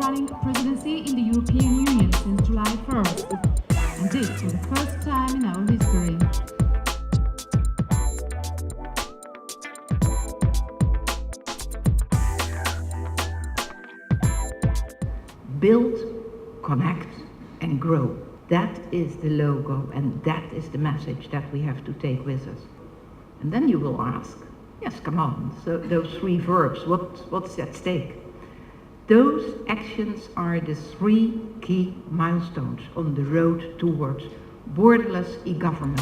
running presidency in the European Union since July 1st, and this for the first time in our history. Build, connect and grow. That is the logo and that is the message that we have to take with us. And then you will ask, yes, come on, so those three verbs, what's at stake? Those actions are the three key milestones on the road towards borderless e-government.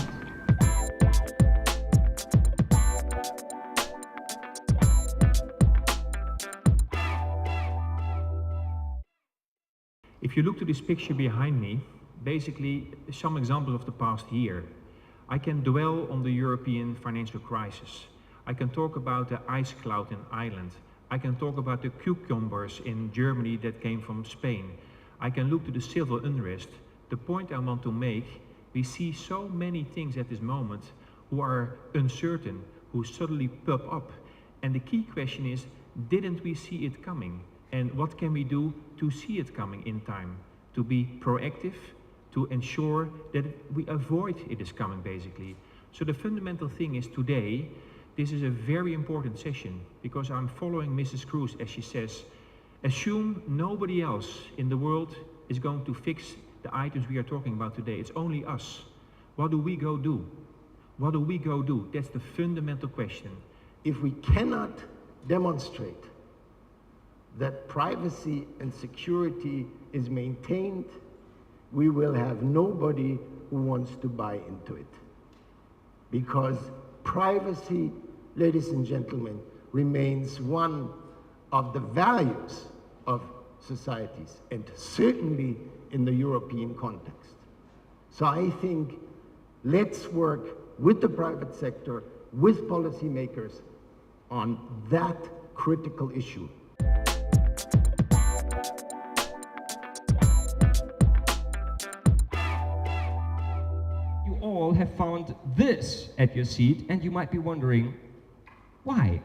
If you look to this picture behind me, basically some examples of the past year. I can dwell on the European financial crisis. I can talk about the ice cloud in Ireland. I can talk about the cucumbers in Germany that came from Spain. I can look to the civil unrest. The point I want to make, we see so many things at this moment who are uncertain, who suddenly pop up. And the key question is, didn't we see it coming? And what can we do to see it coming in time? To be proactive, to ensure that we avoid it is coming, basically. So the fundamental thing is today, this is a very important session because I'm following Mrs. Cruz as she says, assume nobody else in the world is going to fix the items we are talking about today. It's only us. What do we go do? What do we go do? That's the fundamental question. If we cannot demonstrate that privacy and security is maintained, we will have nobody who wants to buy into it. Because privacy, ladies and gentlemen, remains one of the values of societies, and certainly in the European context. So I think let's work with the private sector, with policymakers on that critical issue. All have found this at your seat, and you might be wondering, why?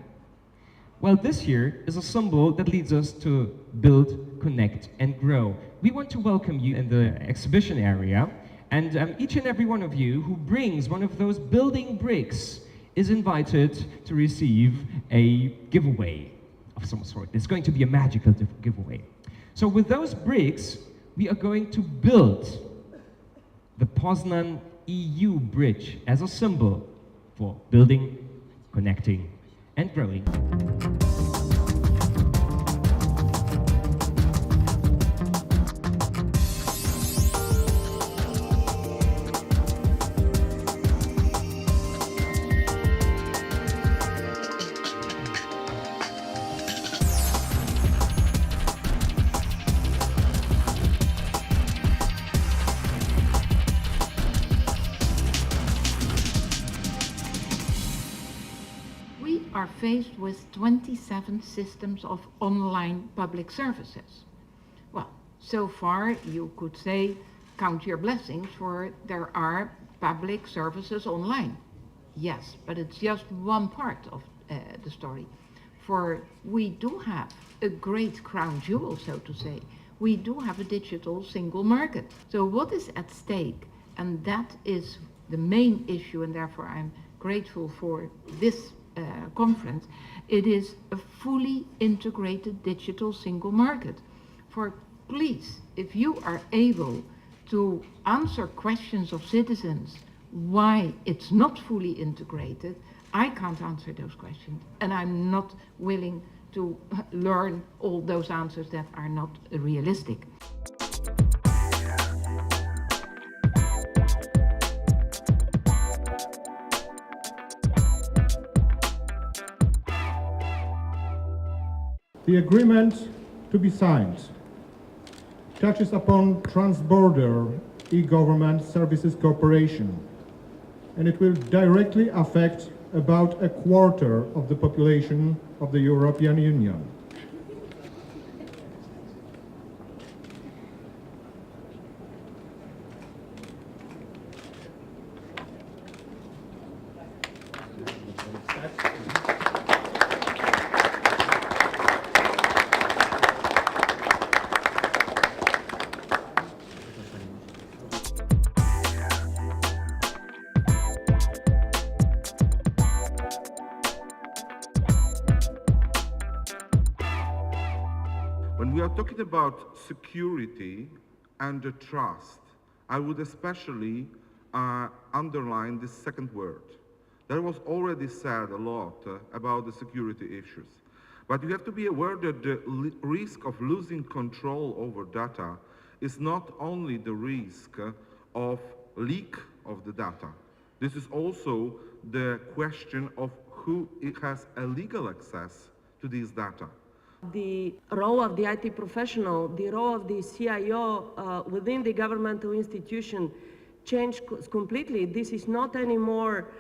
Well, this here is a symbol that leads us to build, connect, and grow. We want to welcome you in the exhibition area, and each and every one of you who brings one of those building bricks is invited to receive a giveaway of some sort. It's going to be a magical giveaway. So with those bricks, we are going to build the Poznań EU bridge as a symbol for building, connecting, and growing. Are faced with 27 systems of online public services. Well, so far you could say, count your blessings, for there are public services online. Yes, but it's just one part of the story. For we do have a great crown jewel, so to say. We do have a digital single market. So what is at stake? And that is the main issue, and therefore I'm grateful for this conference. It is a fully integrated digital single market. For please, if you are able to answer questions of citizens why it's not fully integrated, I can't answer those questions, and I'm not willing to learn all those answers that are not realistic. The agreement to be signed touches upon trans-border e-government services cooperation, and it will directly affect about a quarter of the population of the European Union. are talking about security and trust, I would especially underline this second word. There was already said a lot about the security issues. But you have to be aware that the risk of losing control over data is not only the risk of leak of the data. This is also the question of who has a legal access to these data. The role of the IT professional, the role of the CIO within the governmental institution changed completely. This is not anymore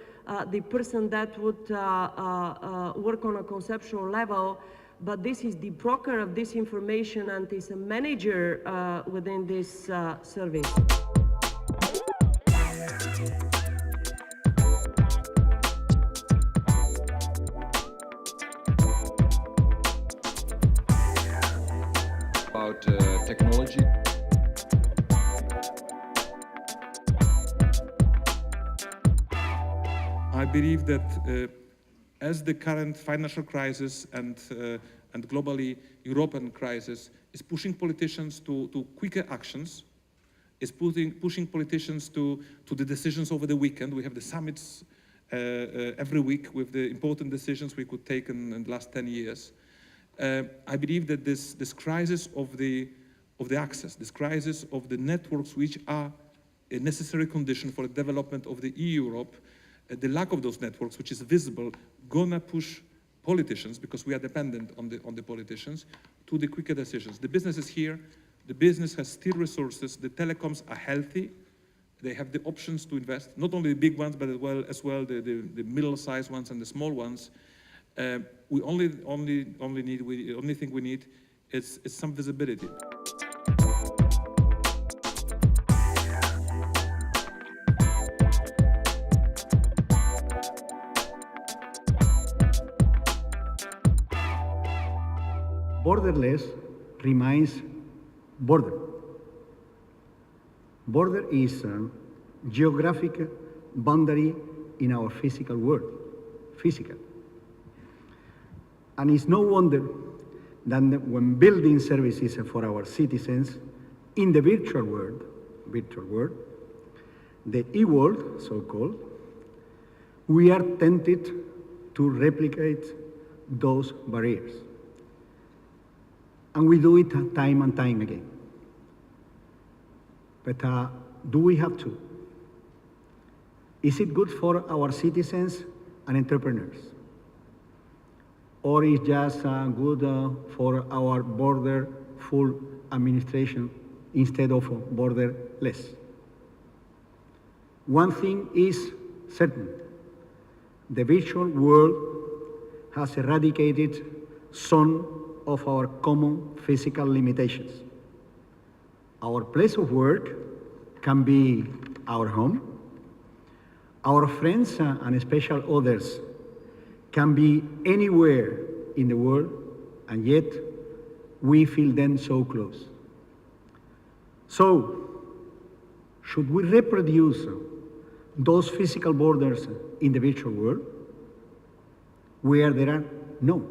the person that would work on a conceptual level, but this is the broker of this information and is a manager within this service. About technology. I believe that as the current financial crisis and globally European crisis is pushing politicians to quicker actions, is pushing politicians to the decisions over the weekend. We have the summits every week with the important decisions we could take in the last 10 years. I believe that this crisis of the access, this crisis of the networks which are a necessary condition for the development of the EU-Europe, the lack of those networks, which is visible, gonna push politicians, because we are dependent on the politicians, to the quicker decisions. The business is here, the business has still resources, the telecoms are healthy, they have the options to invest, not only the big ones, but as well the middle-sized ones and the small ones. We only thing we need is some visibility. Borderless remains border. Border is a geographic boundary in our physical world, physical. And it's no wonder that when building services for our citizens in the virtual world, the e-world, so-called, we are tempted to replicate those barriers. And we do it time and time again. But do we have to? Is it good for our citizens and entrepreneurs? Or is just good for our border-full administration instead of borderless? One thing is certain. The virtual world has eradicated some of our common physical limitations. Our place of work can be our home. Our friends and special others can be anywhere in the world, and yet we feel them so close. So, should we reproduce those physical borders in the virtual world where there are no?